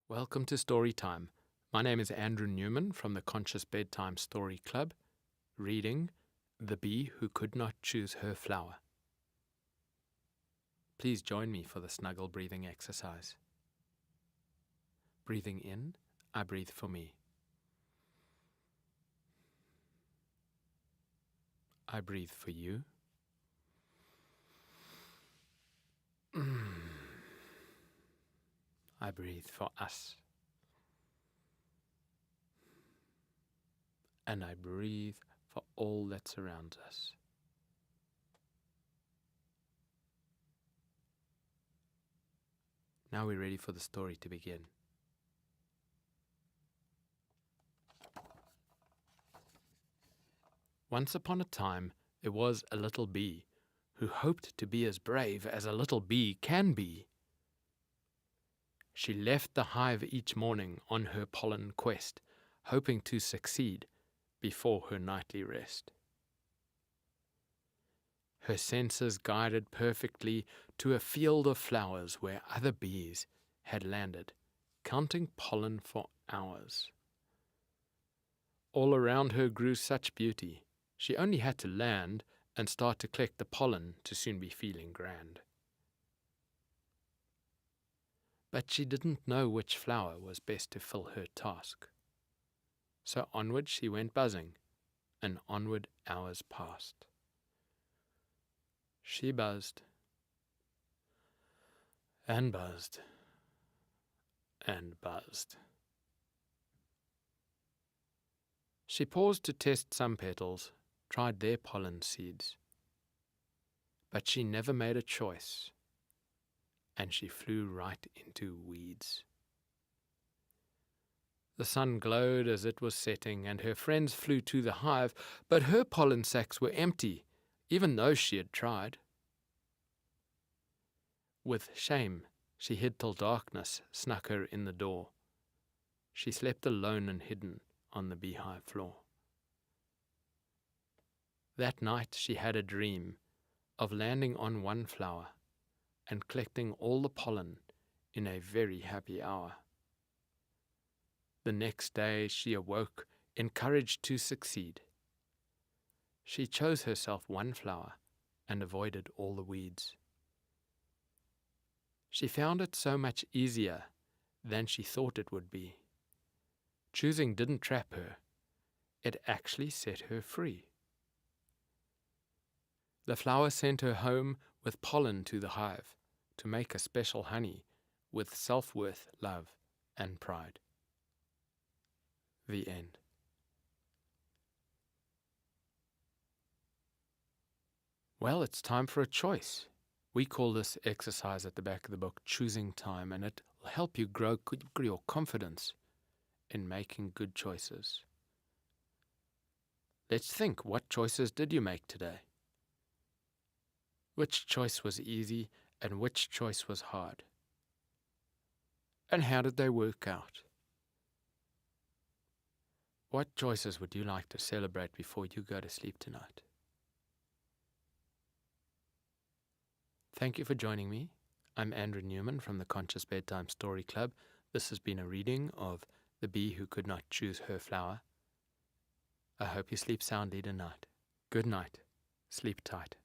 Welcome to Story Time. My name is Andrew Newman from the Conscious Bedtime Story Club, reading The Bee Who Could Not Choose Her Flower. Please join me for the snuggle breathing exercise. Breathing in, I breathe for me. I breathe for you. I breathe for us. And I breathe for all that surrounds us. Now we're ready for the story to begin. Once upon a time, there was a little bee who hoped to be as brave as a little bee can be. She left the hive each morning on her pollen quest, hoping to succeed before her nightly rest. Her senses guided perfectly to a field of flowers where other bees had landed, counting pollen for hours. All around her grew such beauty, she only had to land and start to collect the pollen to soon be feeling grand. But she didn't know which flower was best to fill her task. So onward she went buzzing, and onward hours passed. She buzzed, and buzzed, and buzzed. She paused to test some petals, tried their pollen seeds. But she never made a choice, and she flew right into weeds. The sun glowed as it was setting, and her friends flew to the hive, but her pollen sacs were empty, even though she had tried. With shame, she hid till darkness snuck her in the door. She slept alone and hidden on the beehive floor. That night she had a dream of landing on one flower and collecting all the pollen in a very happy hour. The next day she awoke, encouraged to succeed. She chose herself one flower and avoided all the weeds. She found it so much easier than she thought it would be. Choosing didn't trap her, it actually set her free. The flower sent her home with pollen to the hive to make a special honey with self-worth, love, and pride. The end. Well, it's time for a choice. We call this exercise at the back of the book choosing time, and it will help you grow your confidence in making good choices. Let's think, what choices did you make today? Which choice was easy and which choice was hard? And how did they work out? What choices would you like to celebrate before you go to sleep tonight? Thank you for joining me. I'm Andrew Newman from the Conscious Bedtime Story Club. This has been a reading of The Bee Who Could Not Choose Her Flower. I hope you sleep soundly tonight. Good night. Sleep tight.